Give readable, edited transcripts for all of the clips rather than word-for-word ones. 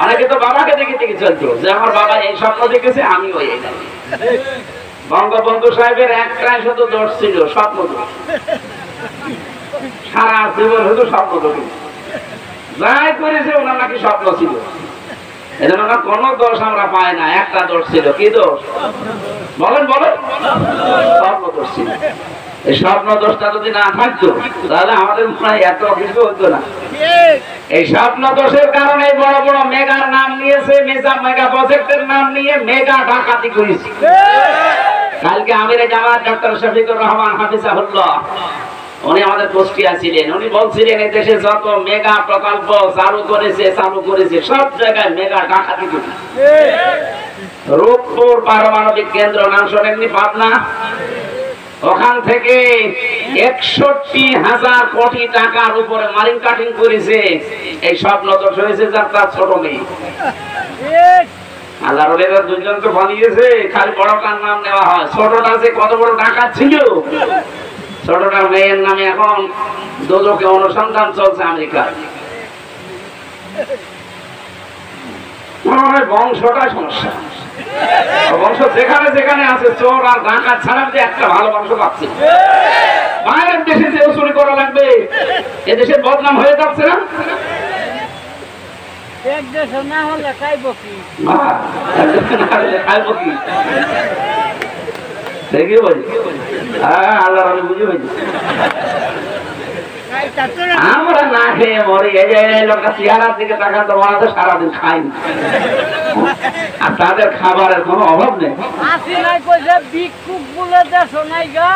অনেকে তো বাবাকে দেখে দেখে চলতো যে আমার বাবা এই স্বপ্ন দেখেছে, আমিও এই। বঙ্গবন্ধু সাহেবের একটাই শুধু দোষ ছিল, স্বপ্ন দোষ। সারা জীবন শুধু স্বপ্ন দোষ, যাই করেছে ওনার নাকি স্বপ্ন ছিল। এজন্য না কোনো দোষ আমরা পাই না, একটা দোষ ছিল। কি দোষ বলেন বলেন? স্বপ্ন দোষ ছিল। এই স্বপ্ন দোষটা যদি না থাকতো তাহলে আমাদের মনে হয় এত কিছু হতো না। এই স্বপ্ন দোষের কারণে বড় বড় মেগার নাম নিয়েছে, মেগা প্রজেক্টের নাম নিয়ে মেগা ডাকাতি করেছে। কালকে আমিরে জামাত ডক্টর শফিকুর রহমান হাফিজাহুল্লাহ উনি আমাদের কুষ্টিয়া ছিলেন। উনি বলছিলেন এই দেশে যত মেগা প্রকল্প চালু করেছে সব জায়গায় মেগা ডাকাতি করেছে। রূপপুর পারমাণবিক কেন্দ্র নাম শোনেননি? পাবনা, ওখান থেকে 61,000 কোটি টাকার উপরে মারিং কাটিং করেছে। এই স্বপ্ন দোষ হয়েছে যার তার ছোট মেয়ে। আল্লাহর ওলিরা দুইজন তো বানিয়েছে, খালি বড়টার নাম নেওয়া হয়। ছোটটা যে কত বড় ডাকাত ছিল, ছোটটার মেয়ের নামে এখন দোজকে অনুসন্ধান চলছে আমেরিকায়। বংশটাই সমস্যা। বংশ যেখানে যেখানে আছে চোর আর ডাকাত ছাড়া একটা ভালো বংশ পাচ্ছে। বাইরের দেশে যে চুরি করা লাগবে, এদেশের বদনাম হয়ে যাচ্ছে না? এক দেশ না হলে খাইব কি? খাইব কি? দেখি বলি, আল্লাহ বুঝি হয়েছে। আমরা না খেয়ে মরি। এই যে লোকটা চেহারার দিকে তাকান তো মনে হয় সারাদিন খাইনি, আর তাদের খাবারের কোনো অভাব নেই। আসি নাই কইছে ভিক্ষুক বলে দেশ নাই গা,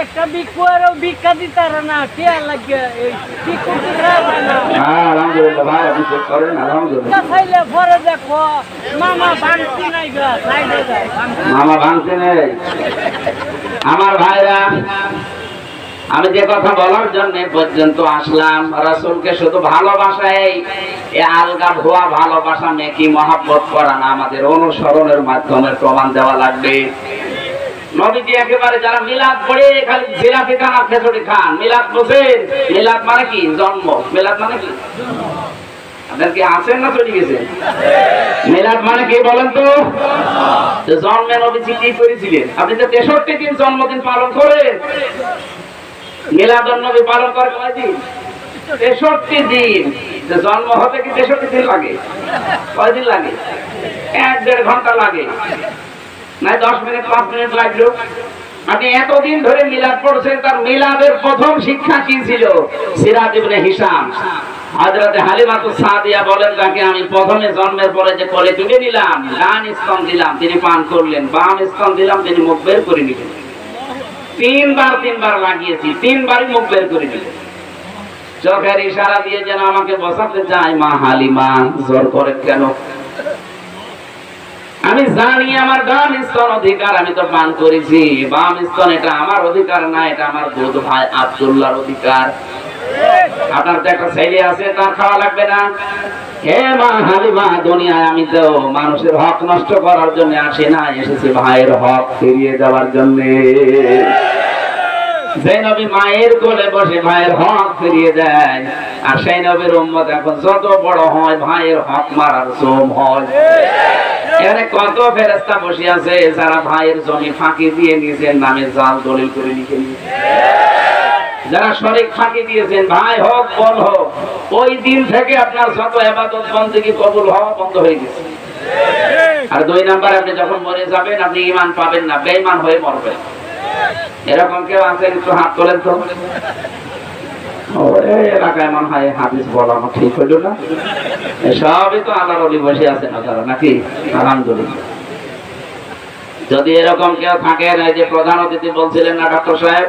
একটা ভিক্ষু আর ভিক্ষা দিতারে না, কে লাগে এই ভিক্ষুক দিতারে না। আলহামদুলিল্লাহ ভাই, আপনি চেক করেন। আলহামদুলিল্লাহ খাইলে পরে দেখো মামা ভাঙতি নাই গা, সাইডে যায় মামা ভাঙতে নেই। আমার ভাইরা, আমি যে কথা বলার জন্য পর্যন্ত আসলাম, রাসূলকে শুধু ভালোবাসায় আলগা ভুয়া ভালোবাসা মেকি মহব্বত করা না, আমাদের অনুসরণের মাধ্যমে প্রমাণ দেওয়া লাগবে। নবীজি একেবারে যারা মিলাদ পড়ে খালি জিলাপি খান আর খেচুড়ি খান, মিলাদ বোঝেন? মিলাদ মানে কি? জন্ম। মিলাদ মানে কি? আপনার কি আছেন না চলে গেছেন? মিলাদ মানে কি বলেন তো? জন্মে নবীজি কি করেছিলেন? আপনি যে 63 দিন জন্মদিন পালন করেন, মিলাদুন নবী পালন করে কয় দিন? 63 দিন। জন্ম হতে কি 63 দিন লাগে? কয় দিন লাগে? 1-1.5 ঘন্টা লাগে, না 10 মিনিট 5 মিনিট লাগলো। আপনি এতদিন ধরে মিলাদ পড়ছেন, তার মিলাদের প্রথম শিক্ষা কি ছিল? সিরাত ইবনে হিশাম, হযরত হালিমাতুস সাদিয়া বলেন তাকে, আমি প্রথমে জন্মের পরে যে কোলে তুলে নিলাম, ডান স্তন দিলাম, তিনি পান করলেন, বাম স্তন দিলাম, তিনি মুখ বের করে নিলেন। 3বার লাগিয়েছি, 3বারই মুখ বের করে নিলেন। চোখের ইশারা দিয়ে যেন আমাকে বসাতে চায়, মা হালিমা জোর করে কেন? আমি জানি আমার ডান স্তন অধিকার, আমি তো পান করেছি। বাম স্তন এটা আমার অধিকার না, এটা আমার দুধ ভাই আব্দুল্লাহর অধিকার। আপনার তো একটা ছেলে আছে, তার খাওয়া লাগবে না? হে মা হালিমা, দুনিয়ায় আমি তো মানুষের হক নষ্ট করার জন্য আসি না, এসেছি ভাইয়ের হক ফিরিয়ে দেওয়ার জন্য। যে নবী মায়ের কোলে বসে ভাইয়ের হক ফিরিয়ে দেয়, আর সেই নবীর উম্মত এখন যত বড় হয় ভাইয়ের হক মারার জম হয়। এখানে কত ফেরেশতা বসে আছে যারা ভাইয়ের জমি ফাঁকি দিয়ে নিজের নামে জাল দলিল করে লিখে নিয়েছে। যারা শরীক ফাঁকি দিয়েছেন, ভাই হোক বোন হোক, ওই দিন থেকে আপনার যত ইবাদত বন্দেগী কবুল হওয়া বন্ধ হয়ে গেছে। আর 2 নাম্বার, আপনি যখন মরে যাবেন আপনি ঈমান পাবেন না, বেঈমান হয়ে মরবেন। এরকম কেউ আছেন? একটু হাত তোলেন তো। এলাকায় মনে হয় হাদিস বলানো ঠিক হইল না। সবই তো আল্লাহর ওলি বসে আছেন আপনারা নাকি? আলহামদুলিল্লাহ। যদি এরকম কেউ থাকেন, এই যে প্রধান অতিথি বলছিলেন না ডক্টর সাহেব,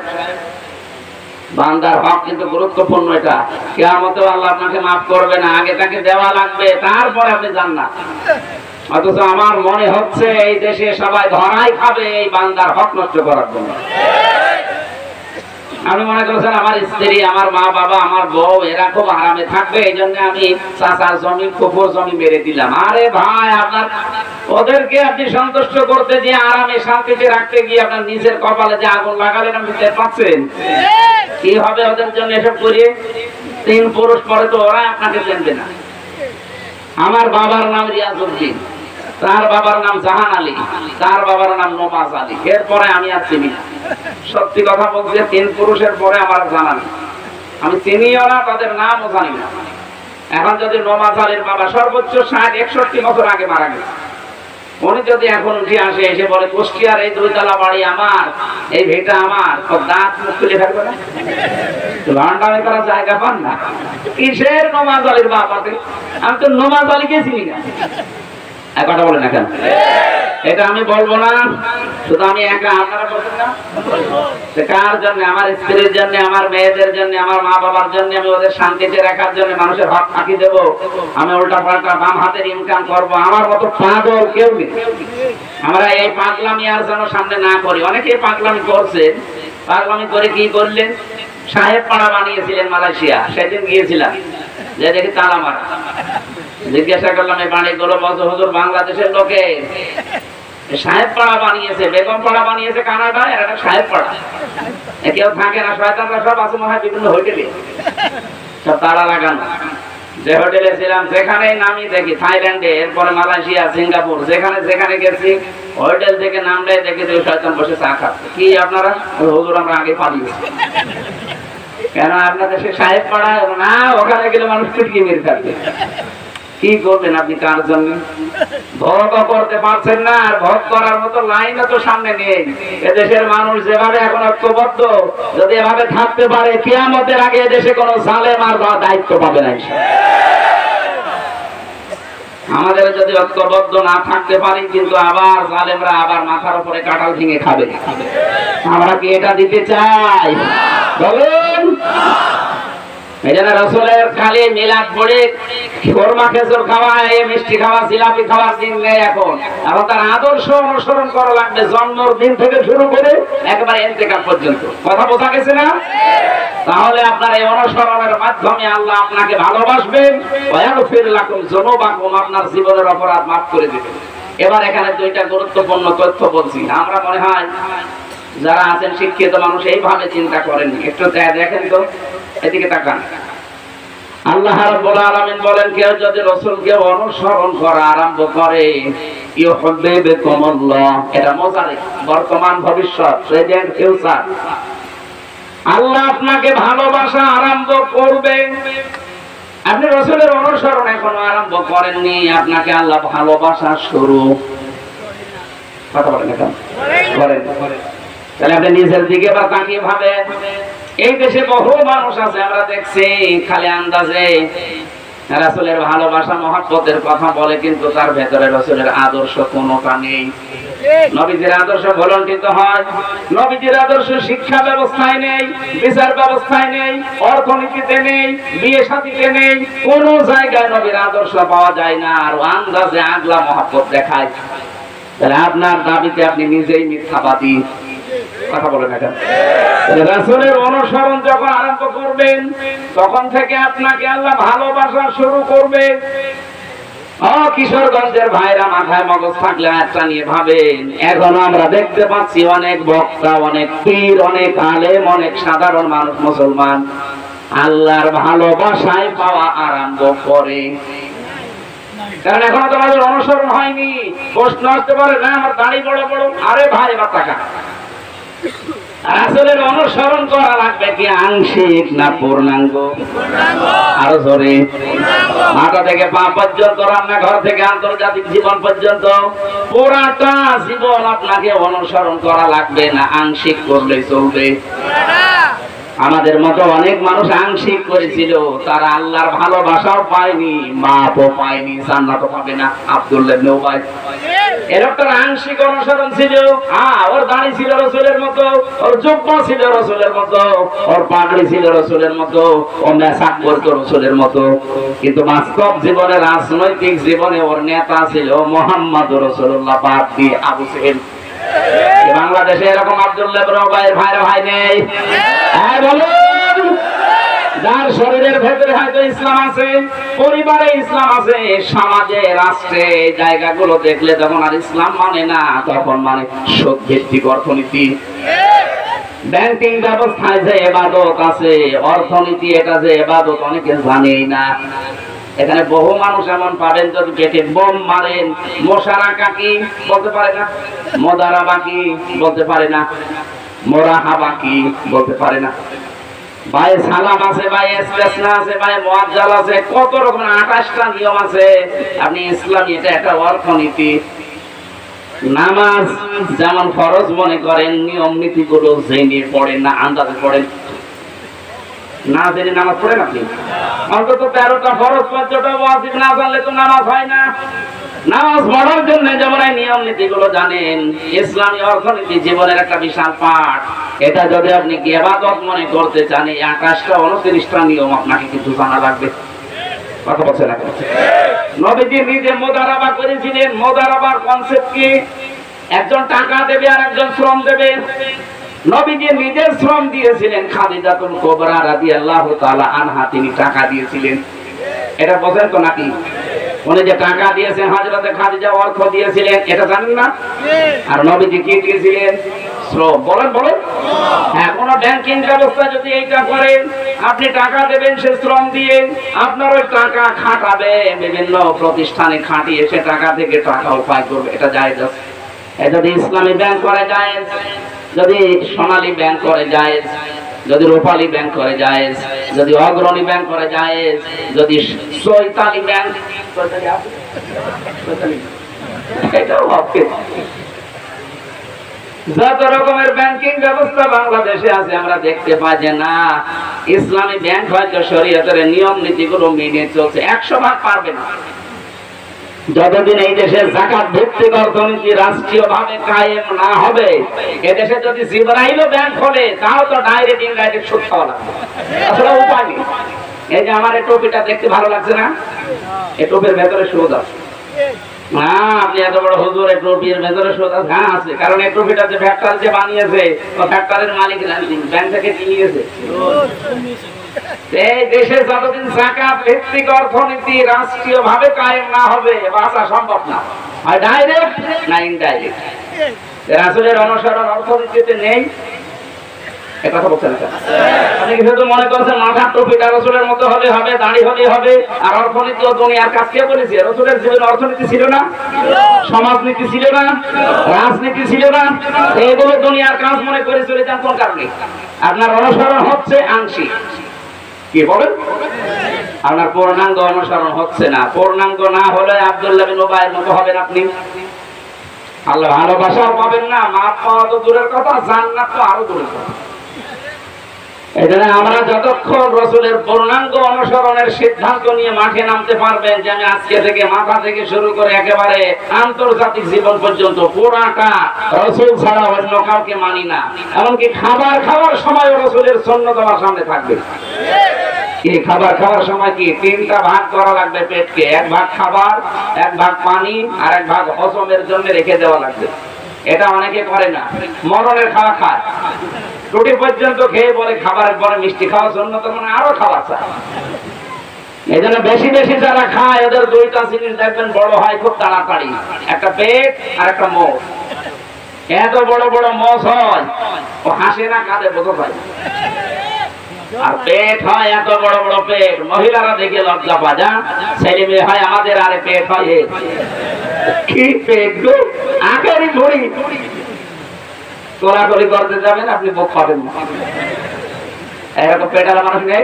বান্দার হক কিন্তু গুরুত্বপূর্ণ। এটা কিয়ামতেও আল্লাহ আপনাকে মাফ করবে না, আগে তাকে দেওয়া লাগবে, তারপরে আপনি জান্নাত। অথচ আমার মনে হচ্ছে এই দেশে সবাই ধরাই খাবে এই বান্দার হক নষ্ট করার জন্য। আমি মনে করছেন আমার স্ত্রী, আমার মা বাবা, আমার বউ এরা খুব আরামে থাকবে, এই জন্য আমি চাচার জমি, ফুফুর জমি মেরে দিলাম। আরে ভাই, আপনার ওদেরকে আপনি সন্তুষ্ট করতে যে আরামে শান্তিতে রাখতে গিয়ে আপনার নিজের কপালে যে আগুন লাগালেন, আপনি টের পাচ্ছেন? কি হবে ওদের জন্য এসব করিয়ে? 3 পুরুষ পরে তো ওরা আপনাকে চেনবে না। আমার বাবার নাম রিয়াজউদ্দিন, তার বাবার নাম জাহান আলী, তার বাবার নাম নমাজ আলী, এরপরে আমি আর চিনি না। সত্যি কথা বলছি, 3 পুরুষের পরে আমার জানা নেই, আমি চিনিও না, তাদের নামও জানি না। এখন যদি নমাজ আলীর বাবা সর্বোচ্চ 60-61 বছর আগে মারা গেছে, উনি যদি এখন উঠে আসে, এসে বলে কুষ্টিয়ার এই 2 তলা বাড়ি আমার, এই ভিটা আমার, তো দাঁত মুখ তুলে ফেলবে না? লন্ডনে করার জায়গা পান না, কিসের নমাজ আলীর বাবাতে? আমি তো নমাজ আলীকে চিনি না। কথা বলেন না কেন? এটা আমি বলবো না, শুধু আমি একা, আপনারা বলছেন না? কার জন্য? আমার স্ত্রীর জন্য, আমার মেয়েদের জন্য, আমার মা বাবার জন্য, আমি ওদের শান্তিতে রাখার জন্য মানুষের হক ফাঁকি দেব, আমি উল্টা পাল্টা বাম হাতের ইনকাম করব, আমার মতো পাগল কেউ নেই। আমরা এই পাগলামি আর যেন সামনে না করি। অনেকে পাগলামি করছেন, পাগলামি করে কি করলেন? সাহেব পাড়া বানিয়েছিলেন মালয়েশিয়া, সেদিন গিয়েছিলাম, যে দেখি তালা মারা। জিজ্ঞাসা করলাম এই বাড়িগুলো, বলছে হুজুর বাংলাদেশের লোকে সাহেব পাড়া বানিয়েছে, বেগম পাড়া বানিয়েছে কানাডায়, আর একটা সাহেব পাড়া। কেউ থাকে না, শয়তানরা সব আছে মনে হয় বিভিন্ন হোটেলে, সব তালা লাগানো। যে হোটেলে ছিলাম সেখানেই নামি দেখি থাইল্যান্ডে, এরপরে মালয়েশিয়া, সিঙ্গাপুর, যেখানে যেখানে গেছি হোটেল থেকে নামলে দেখি যে শয়তান বসে চা খাচ্ছে। কি আপনারা? হুজুর আমরা আগে পালিয়েছি। কেন আপনাদের সে সাহেব পাড়া না, ওখানে গেলে মানুষ পিটকি মেরে থাকবে। কি করবেন আপনি কার জন্য? ভোগ করতে পারছেন না, আর ভোগ করার মতো লাইনও তো সামনে নেই। এদেশের মানুষ যেভাবে এখন ঐক্যবদ্ধ, যদি এভাবে থাকতে পারে, কিয়ামতের আগে এদেশে কোনো জালেম আর দায়িত্ব পাবে না। আমাদের যদি ঐক্যবদ্ধ না থাকতে পারি, কিন্তু আবার জালেমরা আবার মাথার উপরে কাঁঠাল ভেঙে খাবে। আমরা কি এটা দিতে চাই? বলুন। এই জন্য রসুলের খালি মিলাদ পড়ে কোরমা খেজুর খাওয়া, এই মিষ্টি খাওয়া, জিলাপি খাওয়ার দিন নেই এখন। এখন তার আদর্শ অনুসরণ করা লাগবে, জন্মদিন থেকে শুরু করে একেবারে ইন্তেকাল পর্যন্ত। কথা বোঝা গেছে না? তাহলে আপনার এই অনুসরণের মাধ্যমে আল্লাহ আপনাকে ভালোবাসবেন, ওয়াগফির লাকুম যুনুবাকুম, আপনার জীবনের অপরাধ মাফ করে দিবেন। এবার এখানে 2টা গুরুত্বপূর্ণ তথ্য বলছি। আমরা মনে হয় যারা আছেন শিক্ষিত মানুষ এইভাবে চিন্তা করেন, একটু দেখেন তো, এদিকে তাকান। আল্লাহ রাব্বুল আলামিন বলেন, কেউ যদি রাসূলকে অনুসরণ করা আরম্ভ করে, ইউহিব্বুকুমুল্লাহ, এটা মুজারি, বর্তমান ভবিষ্যৎ, প্রেজেন্ট ফিউচার। আল্লাহ আপনাকে ভালোবাসা আরম্ভ করবে। আপনি রাসূলের অনুসরণ এখনো আরম্ভ করেননি, আপনাকে আল্লাহ ভালোবাসা শুরু। কথা বলেন এখন করেন। তাহলে আপনি নিজের দিকে বা তাকিয়ে ভাবেন, এই দেশে বহু মানুষ আছে, আমরা দেখছি খালি আন্দাজে রাসূলের ভালোবাসা মহব্বতের কথা বলে, কিন্তু তার ভেতরে রাসূলের আদর্শ কোনোটা নেই। নবীজির আদর্শ ভুলণ্ঠিত হয়, নবীজির আদর্শ শিক্ষা ব্যবস্থায় নেই, বিচার ব্যবস্থায় নেই, অর্থনীতিতে নেই, বিয়ে শাদীতে নেই, কোন জায়গায় নবীর আদর্শ পাওয়া যায় না। আর আন্দাজে আগলা মহব্বত দেখায়। তাহলে আপনার দাবিতে আপনি নিজেই মিথ্যাবাদী। কথা বলেন না। রাসূলের অনুসরণ যখন আরম্ভ করবেন, তখন থেকে আপনাকে আল্লাহ ভালোবাসা শুরু করবে। কিশোরগঞ্জের ভাইরা মাথায় মগজ থাকলে একটা নিয়ে ভাবেন, এখন আমরা দেখতে পাচ্ছি অনেক বক্তা, অনেক পীর, অনেক আলেম, অনেক সাধারণ মানুষ, মুসলমান আল্লাহর ভালোবাসায় পাওয়া আরম্ভ করে। কারণ এখন তোমাদের অনুসরণ হয়নি। প্রশ্ন আসতে পারে, না আমার দাড়ি বড় বড়, আরে ভাই বা টাকা। রাসূলের অনুসরণ করা লাগবে কি আংশিক না পূর্ণাঙ্গ? আরো জোরে। মাথা থেকে পা পর্যন্ত, রান্নাঘর থেকে আন্তর্জাতিক জীবন পর্যন্ত পুরাটা জীবন আপনাকে অনুসরণ করা লাগবে, না আংশিক করলেই চলবে? আমাদের মতো অনেক মানুষ আংশিক করেছিল, তারা আল্লাহর ভালোবাসাও পায়নি, মাপও পায়নি, জান্নাতও পাবে না। আব্দুল্লাহ ইবনে উবাই এরকম আংশিক অনুসরণ ছিল। ওর দাড়ি ছিল রাসূলের মতো, ওর জুব্বা ছিল রাসূলের মতো, ওর পাগড়ি ছিল রাসূলের মতো, ও মেসাক করত রাসূলের মতো, কিন্তু বাস্তব জীবনে, রাজনৈতিক জীবনে ওর নেতা ছিল মুহাম্মদুর রাসূলুল্লাহ বাদ দিয়ে আবু সেহেল। বাংলাদেশে এরকম আব্দুল্লাহ ইবনে উবাইয়ের ভাইরা ভাই নেই? হ্যাঁ বলুন। যার শরীরের ভেতরে হয়তো ইসলাম আছে, পরিবারে ইসলাম আছে, সমাজে, রাষ্ট্রে জায়গাগুলো দেখলে তখন আর ইসলাম মানে না, তখন মানে সুদ ভিত্তিক অর্থনীতি। ব্যাংকিং ব্যবস্থায় যে ইবাদত আছে, অর্থনীতি, এটা যে ইবাদত অনেকে জানেই না। এখানে বহু মানুষ এমন পাবেন যদি পেটে বোম মারেন, মশারা কাকি বলতে পারে না, মদারা বাকি বলতে পারে না, মোরাহা বাকি বলতে পারে না, ভাই সালাম আছে, ভাই ইসতিসনা আছে, ভাই মুআজ্জাল আছে, কত রকম 28টা নিয়ম আছে। আপনি ইসলামী এটা একটা অর্থনীতি। নামাজ যেমন ফরজ মনে করেন, নিয়ম নীতিগুলো জেনে পড়েন না, আন্দাজে পড়েন না, জেনে নামাজ পড়েন আপনি। অন্তত 13টা ফরজ 15টা ওয়াজিব না জানলে তো নামাজ হয় না। নামাজ পড়ার জন্য যেমন এই নিয়ম নীতিগুলো জানেন, ইসলামী অর্থনীতি জীবনের একটা বিশাল পাঠ। এটা যদি আপনি ইবাদত মনে করতে চান, এই 28টা 29টা নিয়ম আপনাকে কিন্তু জানা লাগবে। কথা বলছেন না? নবীজি নিজে মুদারাবা করেছিলেন। মুদারাবার কনসেপ্ট কি? একজন টাকা দেবে আর একজন শ্রম দেবে। নবীজি নিজে শ্রম দিয়েছিলেন। খাদিজাতুল কুবরা রাদিয়াল্লাহু তাআলা আনহা তিনি টাকা দিয়েছিলেন। এটা বোঝেন তো নাকি? উনি যে টাকা দিয়েছেন, হযরতে খাদিজা অর্থ দিয়েছিলেন, এটা জানেন না? আর নবীজি কি দিয়েছিলেন? শ্রম। বলেন বলেন। হ্যাঁ, কোন ব্যাংকিং ব্যবস্থা যদি এইটা করেন, আপনি টাকা দেবেন, সে শ্রম দিয়ে আপনার ওই টাকা খাটাবে, বিভিন্ন প্রতিষ্ঠানে খাটিয়ে সে টাকা থেকে টাকা উপায় করবে, এটা জায়েজ আছে। যদি ইসলামী ব্যাংক করে জায়েজ, যদি সোনালী ব্যাংক করে জায়েজ, যদি রূপালী ব্যাংক করে জায়েজ, যদি অগ্রণী ব্যাংক করে জায়েজ, যদি চৈতালি ব্যাংক, এটাও হবে। যত রকমের ব্যাংকিং ব্যবস্থা বাংলাদেশে আছে, আমরা দেখতে পাই যে না, ইসলামী ব্যাংক হয়তো শরীয়তের নিয়ম নীতিগুলো মেনে চলছে। 100% পারবে না যতদিন এই দেশে যাকাত ভিত্তিক অর্থনীতি রাষ্ট্রীয়ভাবে কায়েম না হবে। এদেশে যদি জিবরাইলও ব্যাংক খোলে, তাও তো ডাইরেক্ট ইনডাইরেক্ট সুদ খাওয়া লাগবে, আসলে উপায় নেই। এই যে আমার এই টুপিটা দেখতে ভালো লাগছে না, এই টুপির ভেতরে সুদ আছে। না, আপনি এত বড় হুজুর, এই টুপির ভেতরে সুদ আছে? হ্যাঁ আছে, কারণ এই টুপিটা যে ফ্যাক্টরি যে বানিয়েছে, ও ফ্যাক্টরির মালিক ব্যাংক থেকে কি নিয়েছে। এই দেশে যতদিন যাকাত ভিত্তিক অর্থনীতি রাষ্ট্রীয় ভাবে কায়েম না হবে, বাঁচা সম্ভব না, হয় ডাইরেক্ট না ইনডাইরেক্ট। রাসূলের অনুসরণ অর্থনীতিতে নেই, এই কথা বলছেন না? আপনি কি শুধু মনে করছেন মাথার টুপিটা রাসূলের মতো হলে হবে, দাড়ি হলে হবে, আর অর্থনীতি ও দুনিয়ার কাজ কে বলেছে? রাসূলের জীবনে অর্থনীতি ছিল না, সমাজনীতি ছিল না, রাজনীতি ছিল না, এগুলো দুনিয়ার কাজ মনে করে চলে যান। কোন কারণে? আপনার অনুসরণ হচ্ছে আংশিক। কি বলেন? আপনার পূর্ণাঙ্গ অনুসরণ হচ্ছে না। পূর্ণাঙ্গ না হলে আব্দুল্লাহ বিন উবাইয়ের মতো হবেন আপনি। আল্লাহ ভালোবাসাও পাবেন না, মাফ পাওয়া তো দূরের কথা, জান্নাত তো আরো দূরের কথা। এজন্য আমরা যতক্ষণ রাসূলের পূর্ণাঙ্গ অনুসরণের সিদ্ধান্ত নিয়ে মাঠে নামতে পারবেন, যে আমি আজকে থেকে মাথা থেকে শুরু করে একেবারে আন্তর্জাতিক জীবন পর্যন্ত পুরাটা রাসূল ছাড়া অন্য কাউকে মানি না, এমনকি খাবার খাওয়ার সময় রাসূলের সুন্নাত আমার সামনে থাকবে। এই খাবার খাওয়ার সময় কি 3টা ভাগ করা লাগবে পেটকে, 1 ভাগ খাবার, 1 ভাগ পানি, আর 1 ভাগ হজমের জন্য রেখে দেওয়া লাগবে। এটা অনেকে করে না, মরণের খাওয়া খায়, রুটি পর্যন্ত খেয়ে বলে খাবারের পরে মিষ্টি খাওয়ার জন্য তো মানে আরো খাওয়া চায়। এই জন্য বেশি বেশি যারা খায়, ওদের 2টা জিনিস দেখবেন বড় হয় খুব তাড়াতাড়ি, একটা পেট আর একটা মোষ। এত বড় বড় মোষ হয়, ও হাসে না কাঁদে বোঝা যায়। আর পেট হয় এত বড় বড় পেট, মহিলারা দেখে লজ্জা পায়, যা ছেলে মেয়ে হয় আমাদের, আরে পেট হয় কি পেট গো, আখেরি ঘড়ি কোলাকুলি করতে যাবেন, আপনি মুখ পাবেন না। এরকম পেটালা মানুষ নেই।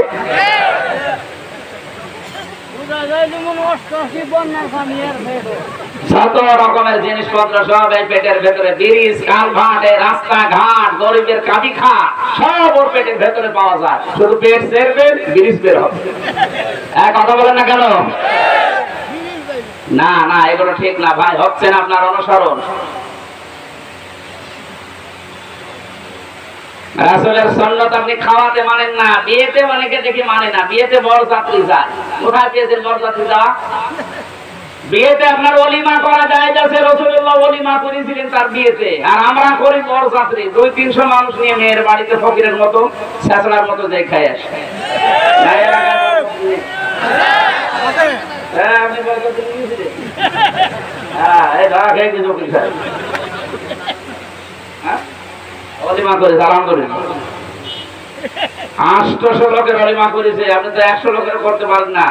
যত রকমের জিনিসপত্র সব এই পেটের ভেতরে, ব্রিজ, কালভার্ট, রাস্তাঘাট, গরিবের কাবিখা, সব ওর পেটের ভেতরে পাওয়া যায়। শুধু পেট ছেড়বে, ব্রিজ বের হবে। কথা বলেন না কেন? না না, এগুলো ঠিক না ভাই, হচ্ছে না আপনার অনুসরণ। রাসূলের সুন্নাত আপনি খাওয়াতে মানেন না, বিয়েতে অনেকে দেখি মানে না। বিয়েতে বরযাত্রী যায়, কোথায় পেয়েছেন বরযাত্রী যাওয়া? বিয়েতে আপনার ওলিমা করা যায়, যাচ্ছে রাসূলুল্লাহ ওলিমা করেছিলেন তার বিয়েতে, আর আমরা করি বরযাত্রী। 200-300 মানুষ নিয়ে মেয়ের বাড়িতে ফকিরের মতো, ছেঁচড়ার মতো যে খাই আসে। হ্যাঁ, আপনি বরযাত্রী নিয়েছিলেন? হ্যাঁ, এই ধরা খেয়ে কিছু খায়, ওলিমা করে সালাম করেন। 800 লোকের অলিমা করেছে, আপনি তো 100 লোকের করতে পারেন না।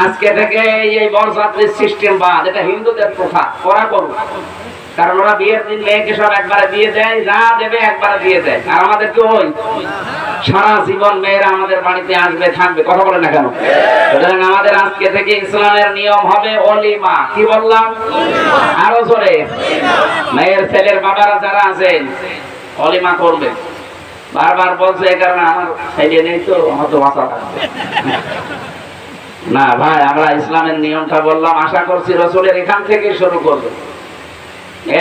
আজকে থেকে এই বরযাত্রীর সিস্টেম বাদ, এটা হিন্দুদের প্রথা, করা করুন। কারণ ওরা বিয়ের দিন মেয়েকে সব একবারে দিয়ে দেয়, যা দেবে একবারে দিয়ে দেয়। আর আমাদের কি ওই সারা জীবন মেয়েরা আমাদের বাড়িতে আসবে থাকবে, কথা বলে না কেন? সুতরাং আমাদের আজকে থেকে ইসলামের নিয়ম হবে অলিমা। কি বললাম? আরো জোরে। মেয়ের ছেলের বাবারা যারা আছেন অলিমা করবে। বারবার বলছে এই কারণে আমার ছেলে নেই তো, আমার তো বাঁচা থাকবে না। ভাই আমরা ইসলামের নিয়মটা বললাম, আশা করছি রাসূলের এখান থেকে শুরু করবে।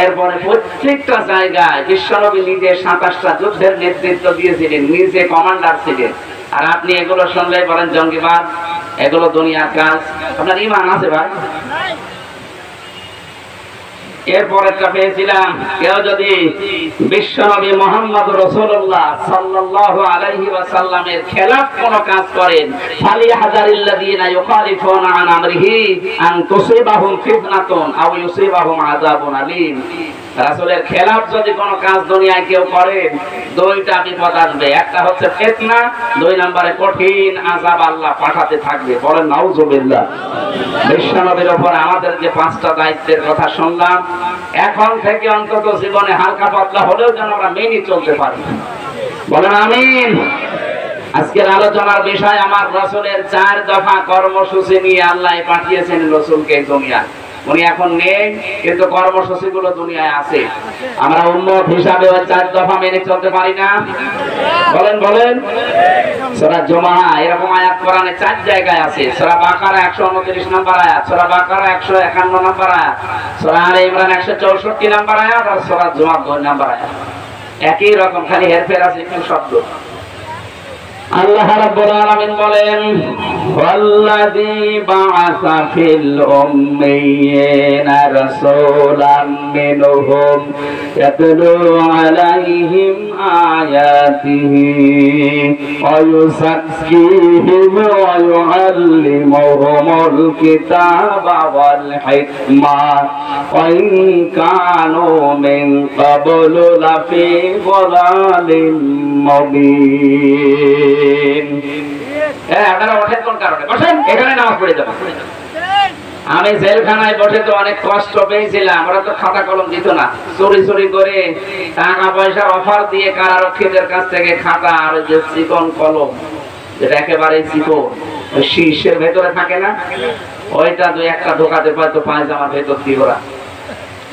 এরপরে প্রত্যেকটা জায়গায় বিশ্বনবী নিজে 27টা যুদ্ধের নেতৃত্ব দিয়েছিলেন, নিজে কমান্ডার ছিলেন। আর আপনি এগুলো শুনলেই বলেন জঙ্গিবাদ, এগুলো দুনিয়ার কাজ। আপনার ঈমান আছে ভাই? এরপর একটা পেয়েছিলাম, কেউ যদি বিশ্বনবী মুহাম্মদ রাসূলুল্লাহ সাল্লাল্লাহু আলাইহি ওয়াসাল্লামের খেলাফ কোন কাজ করেন, ফালিয়াহযারিল্লাযীনা ইউখালিফুনা আন আমরিহি আন তুসিবাহুম ফিতনাতুন আও ইউসিবাহুম আযাবুন আলীম। রাসূলের খেলাফ যদি কোন কাজ দুনিয়ায় কেউ করে, দুইটা বিপদ আসবে। একটা হচ্ছে ফিতনা, দুই নম্বরে কঠিন আযাব আল্লাহ পাঠাতে থাকবে। বলেন নাউযুবিল্লাহ। বিশ্বনবীর উপর আমাদের যে 5টা দায়িত্বের কথা শুনলাম, এখন থেকে অন্তত জীবনে হালকা পাতলা হলেও যেন আমরা মেনে চলতে পারি। বলেন আমিন। আজকের আলোচনার বিষয় আমার রাসূলের 4 দফা কর্মসূচি নিয়ে আল্লাহ পাঠিয়েছেন রাসূলকে দুনিয়ায়। উনি এখন নেই, কিন্তু কর্মসূচিগুলো দুনিয়ায় আছে। আমরা উম্মত হিসাবে ওই 4 দফা মেনে চলতে পারি না? বলেন বলেন। সূরা জুমা এরকম আয়াত কোরআনে 4 জায়গায় আছে। সূরা বাকারা 129 নম্বর আয়াত, সূরা বাকারা 151 নম্বর আয়াত, সূরা আলে ইমরান 164 নম্বর আয়াত, আর সূরা জুমা 2 নম্বর আয়াত। একই রকম, খালি হেরফের আছে একটু শব্দ। আল্লাহ রাব্বুল আলামিন বলেন, ওয়াল্লাযী বা'আসা ফিল উম্মিয়িনা রাসূলাম মিনহুম ইয়াতলু আলাইহিম আয়াতিহি ওয়া ইউযাক্কিহিম ওয়া ইউআল্লিমুহুমুল কিতাবা ওয়াল হিকমা ওয়া ইন কানু মিন ক্বাবলু লাফি যালালিম মুবিন। আপনারা ওঠেন কোন কারণে? বসেন, এখানে নামাজ পড়ে যাবেন। আমি জেলখানায় বসে তো অনেক কষ্ট পেয়েছিলাম। ওরা তো খাতা কলম দিত না, চুরি চুরি করে টাকা পয়সার অফার দিয়ে কারারক্ষীদের কাছ থেকে খাতা আর যে চিকন কলম, যেটা একেবারে চিকন, ওই শীর্ষের ভেতরে থাকে না, ওইটা 2-1টা ঢোকাতে পারতো পায়জামার ভেতর দিয়ে। ওরা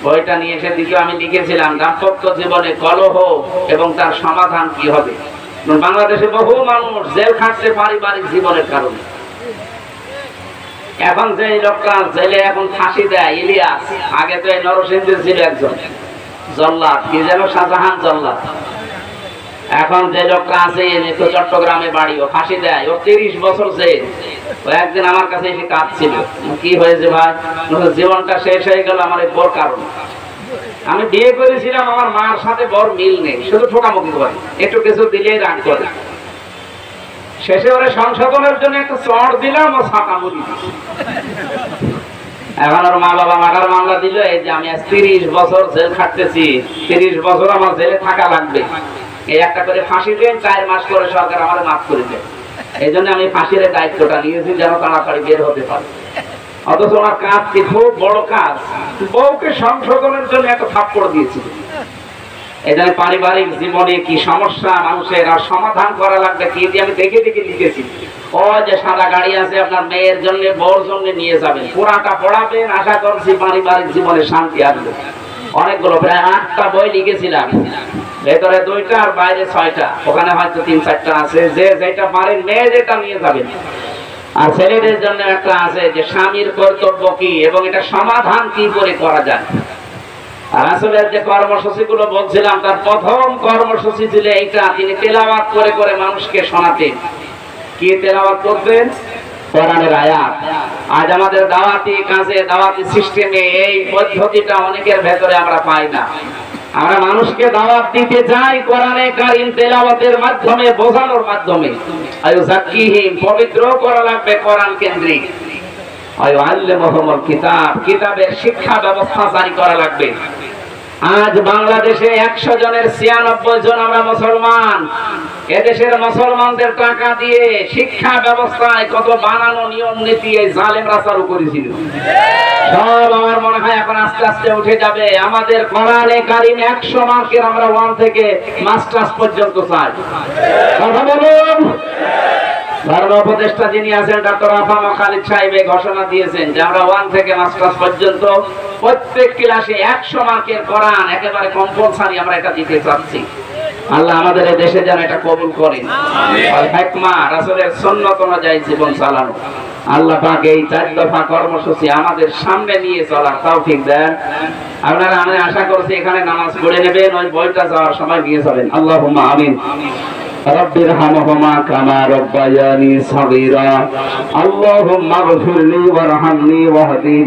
ওইটা নিয়ে এসে দিত। আমি লিখেছিলাম দাম্পত্য জীবনে কলহ এবং তার সমাধান কি হবে। বাংলাদেশে বহু মানুষ জেল খাটছে পারিবারিক জীবনের কারণে। এখন যে লোকটা জেলে এখন ফাঁসি দেয়, ইলিয়াস, আগে তো এই নরসিংদীর ছিল একজন জল্লাদ, কি যেন শাহজাহান জল্লাদ। এখন যে লোকটা আছে তো চট্টগ্রামে বাড়ি, ও ফাঁসি দেয়, ও 30 বছর জেল। ও একদিন আমার কাছে এসে কাঁদছিল, কি হয়েছে ভাই? জীবনটা শেষ হয়ে গেল আমার এই বড় কারণ। আমি বিয়ে করেছিলাম, আমার মার সাথে বড় মিল নেই, শুধু ঠোকামুখি করে, একটু কিছু দিলেই রাগ করে। শেষে ওরা সংশোধনের জন্য একটা চড় দিলাম, ও ছাতা মুড়ি। এখন ওর মা বাবা মার্ডার মামলা দিল। এই যে আমি আজ 30 বছর জেল খাটতেছি, 30 বছর আমার জেলে থাকা লাগবে। এই একটা করে ফাঁসি দেন, 4 মাস করে সরকার আমার মাফ করে দেয়। এই জন্য আমি ফাঁসির দায়িত্বটা নিয়েছি, যেন তাড়াতাড়ি বের হতে পারে। অথচ ওনার কাজ কি খুব বড় কাজ, বউকে সংশোধনের জন্য একটা থাপ্পড় দিয়েছিল। এই জন্য পারিবারিক জীবনে কি সমস্যা মানুষের আর সমাধান করা লাগবে কি দিয়ে আমি দেখে দেখে লিখেছি। ও যে সাদা গাড়ি আছে আপনার মেয়ের জন্য বউর জন্য নিয়ে যাবেন, পুরাটা পড়াবেন, আশা করছি পারিবারিক জীবনে শান্তি আসবে। অনেকগুলো প্রায় 8টা বই লিখেছিলাম, ভেতরে 2টা আর বাইরে 6টা, ওখানে হয়তো 3-4টা আছে। যে যেটা পারেন মেয়ে যেটা নিয়ে যাবেন। আর ছেলেদের জন্য একটা আছে যে স্বামীর কর্তব্য কি এবং এটা সমাধান কি করে করা যায়। আর আসলে যে কর্মসূচিগুলো বলছিলাম, তার প্রথম কর্মসূচি ছিল এইটা, তিনি তেলাওয়াত করে করে মানুষকে শোনাতেন। কি তেলাওয়াত করতেন? কোরআনের আয়াত। আজ আমাদের দাওয়াতি কাজে, দাওয়াতি সিস্টেমে এই পদ্ধতিটা অনেকের ভেতরে আমরা পাই না। আমরা মানুষকে দাওয়াত দিতে যাই কোরআনে কারীম তেলাওয়াতের মাধ্যমে, বোঝানোর মাধ্যমে। আয়ুযাক্কিহিম, পবিত্র করা লাগবে কোরআন কেন্দ্রিক। আয়ুআল্লিমুহুমুল কিতাব, কিতাবের শিক্ষা ব্যবস্থা জারি করা লাগবে। আজ বাংলাদেশে 100 জনের 96 জন আমরা মুসলমান। এদেশের মুসলমানদের টাকা দিয়ে শিক্ষা ব্যবস্থায় কত বানানো নিয়ম নীতি এই জালেমরা চালু করেছিল, সব আমার মনে হয় এখন আস্তে আস্তে উঠে যাবে। আমাদের কোরআনে কারিম 100 মার্কের আমরা 1 থেকে মাস্টার্স পর্যন্ত চাই। কথা বলুন। ধর্ম উপদেষ্টা যিনি আছেন ডক্টর আফাম খালিদ সাহেব ঘোষণা দিয়েছেন যে আমরা 1 থেকে মাস্টার্স পর্যন্ত প্রত্যেক ক্লাসে 100 মার্কের কোরআন একেবারে কম্পালসারি আমরা এটা দিতে চাচ্ছি। আল্লাহ আমাদের এই দেশে যেন এটা কবুল করেন। আর হিকমা রাসূলের সুন্নাত অনুযায়ী জীবন চালানো। আল্লাহ পাক এই 4 দফা কর্মসূচি আমাদের সামনে নিয়ে চলার তৌফিক দেন। আপনারা আমি আশা করছি এখানে নামাজ পড়ে নেবেন, ওই বইটা যাওয়ার সময় নিয়ে যাবেন। আল্লাহুম্মা আমিন। رب ارحمهما كما ربياني صغيرا اللهم اغفر لي وارحمني واهدني